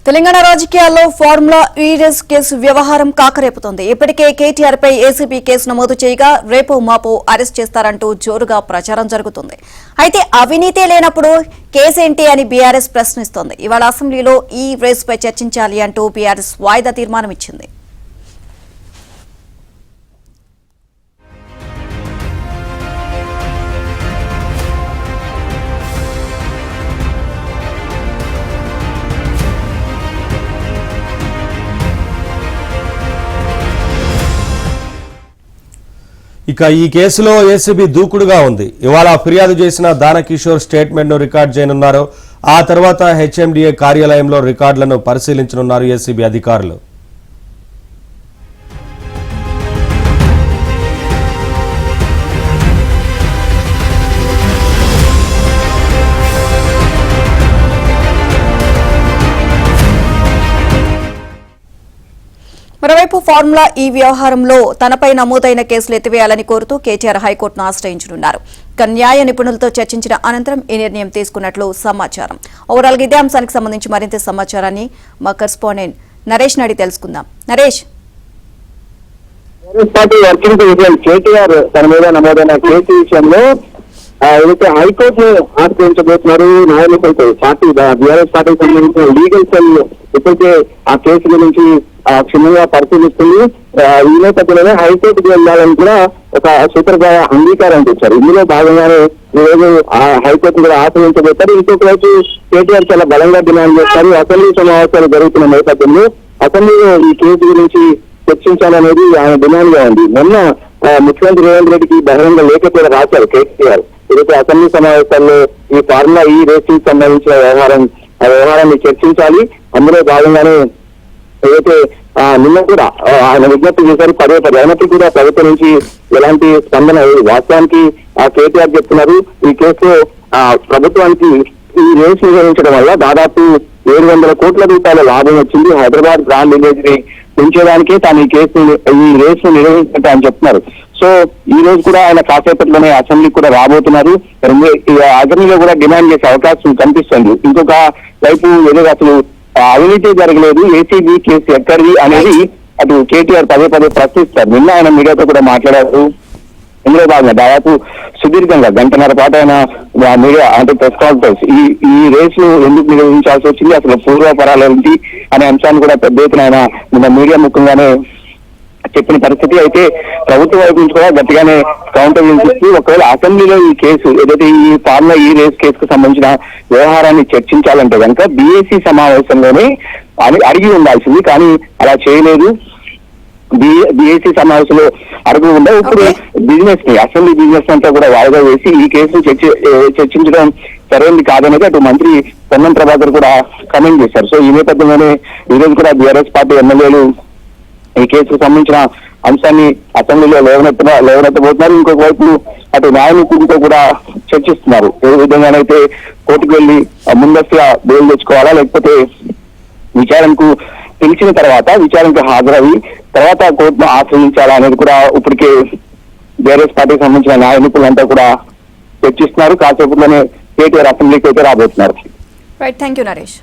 తెలంగాణ రాజకీయాల్లో ఫార్ములా ఈ race case వ్యవహారం కాకరేపుతోంది. ఇప్పటికే కేటీఆర్ పై ఏసీబీ కేసు నమోదు చేయగా రేపో మాపో అరెస్ట్ చేస్తారంటూ జోరుగా ప్రచారం జరుగుతుంది. అయితే అవినీతి లేనప్పుడు కేసేంటి అని బీఆర్ఎస్ ప్రశ్నిస్తోంది. ఇవాళ అసెంబ్లీలో ఈ రేస్ పై చర్చించాలి అంటూ బీఆర్ఎస్ వాయిదా తీర్మానం ఇచ్చింది. ఇక ఈ కేసులో ఏసీబీ దూకుడుగా ఉంది. ఇవాళ ఫిర్యాదు చేసిన దానకిషోర్ స్టేట్మెంట్ ను రికార్డ్ చేయనున్నారు. ఆ తర్వాత హెచ్ఎండిఏ కార్యాలయంలో రికార్డులను పరిశీలించనున్నారు ఏసీబీ అధికారులు. మరోవైపు ఫార్ములా ఈ వ్యవహారంలో తనపై నమోదైన కేసులు ఎత్తివేయాలని కోరుతూ కేటీఆర్ హైకోర్టును ఆశ్రయించనున్నారు. న్యాయ నిపుణులతో చర్చించిన అనంతరం ఈ నిర్ణయం తీసుకున్నట్లు సమాచారం. ఓవరాల్ గా ఇదే అంశానికి సంబంధించి మరింత సమాచారాన్ని మా కరెస్పాండెంట్ నరేష్ నాడి తెలుసుకుందాం. నరేష్, కేటీఆర్ తన మీద నమోదైన కేసు విషయంలో ఏదైతే హైకోర్టు ఆశ్రయించబోతున్నారు న్యాయ నిపుణులతో పార్టీ బీఆర్ఎస్ పార్టీకి సంబంధించిన లీగల్ సెల్ ఇప్పటికే ఆ కేసు గురించి క్షుణ్ణంగా పరిశీలిస్తుంది. ఈ నేపథ్యంలోనే హైకోర్టుకు వెళ్లాలని కూడా ఒక సూత్రప్రాయ అంగీకారం తెచ్చారు. ఇందులో భాగంగానే ఈరోజు హైకోర్టు కూడా ఆశ్రయించబోతారు. ఇంకొక వైపు కేటీఆర్ చాలా బలంగా డిమాండ్ చేస్తారు. అసెంబ్లీ సమావేశాలు జరుగుతున్న నేపథ్యంలో అసెంబ్లీలో ఈ కేసు గురించి చర్చించాలనేది ఆయన డిమాండ్ గా ఉంది. మొన్న ముఖ్యమంత్రి రేవంత్ రెడ్డికి బహిరంగ లేఖ కూడా రాశారు కేటీఆర్. ఏదైతే అసెంబ్లీ సమావేశాల్లో ఈ ఫార్ములా ఈ రేసింగ్ సంబంధించిన వ్యవహారాన్ని చర్చించాలి. అందులో భాగంగానే ఏదైతే నిన్న కూడా ఆయన విజ్ఞప్తి చేశారు పదే అయినప్పటికీ కూడా ప్రభుత్వం నుంచి ఎలాంటి స్పందన వాస్తవానికి కేటీఆర్ చెప్తున్నారు. ఈ కేసులో ప్రభుత్వానికి ఈ రేస్ నిర్వహించడం వల్ల దాదాపు 700 కోట్ల రూపాయల లాభం వచ్చింది. హైదరాబాద్ బ్రాండ్ ఇమేజ్ ని పెంచేదానికే తాను ఈ రేస్ ను నిర్వహించినట్టు ఆయన చెప్తున్నారు. సో ఈ రోజు కూడా ఆయన కాసేపట్లోనే అసెంబ్లీ కూడా రాబోతున్నారు. అసెంబ్లీలో కూడా డిమాండ్ చేసే అవకాశం కనిపిస్తుంది. ఇంకొక వైపు ఏదో అసలు అవినీతి జరగలేదు, ఏసీబీ కేసు ఎక్కడిది అనేది అటు కేటీఆర్ పదే ప్రశ్నిస్తారు. నిన్న ఆయన మీడియాతో కూడా మాట్లాడారు. ఇందులో భాగంగా దాదాపు సుదీర్ఘంగా 1.5 గంటల పాటు ఆయన మీడియా అంటే ప్రెస్ కాన్ఫరెన్స్ ఈ రేస్ ను ఎందుకు నిర్వహించాల్సి వచ్చింది, అసలు పూర్వపరాలు ఏంటి అనే అంశాన్ని కూడా పెద్ద ఎత్తున ఆయన నిన్న మీడియా ముఖ్యంగానే చెప్పిన పరిస్థితి. అయితే ప్రభుత్వం వైపు నుంచి కూడా గట్టిగానే కౌంటర్ వినిపిస్తూ ఒకవేళ అసెంబ్లీలో ఈ కేసు ఏదైతే ఈ ఫార్ములా ఈ రేస్ కేసుకు సంబంధించిన వ్యవహారాన్ని చర్చించాలంటే కనుక బీఏసీ సమావేశంలోనే అడిగి ఉండాల్సింది. కానీ అలా చేయలేదు. బీఏసీ సమావేశంలో అడుగు ఉండే ఇప్పుడు బిజినెస్ ని అసెంబ్లీ బిజినెస్ అంతా కూడా వాయిదా వేసి ఈ కేసును చర్చించడం సరైనది కాదనేది అటు మంత్రి పొన్నం ప్రభాకర్ కూడా కమెంట్ చేశారు. సో ఈ నేపథ్యంలోనే ఈ రోజు కూడా బీఆర్ఎస్ పార్టీ ఎమ్మెల్యేలు ఈ కేసుకు సంబంధించిన అంశాన్ని అసెంబ్లీలో లేవనెత్తబోతున్నారు. ఇంకొక వైపు అటు న్యాయ నిపుణులతో కూడా చర్చిస్తున్నారు. ఏ విధంగానైతే కోర్టుకు వెళ్లి ముందస్తుగా బెయిల్ తెచ్చుకోవాలా, లేకపోతే విచారణకు పిలిచిన తర్వాత విచారణకు హాజరవి తర్వాత కోర్టును ఆశ్రయించాలా అనేది కూడా ఇప్పటికే బీఆర్ఎస్ పార్టీకి సంబంధించిన న్యాయ నిపుణులంతా కూడా చర్చిస్తున్నారు. కాసేపులోనే కేటీఆర్ అసెంబ్లీకి అయితే రాబోతున్నారు. Right, thank you Naresh.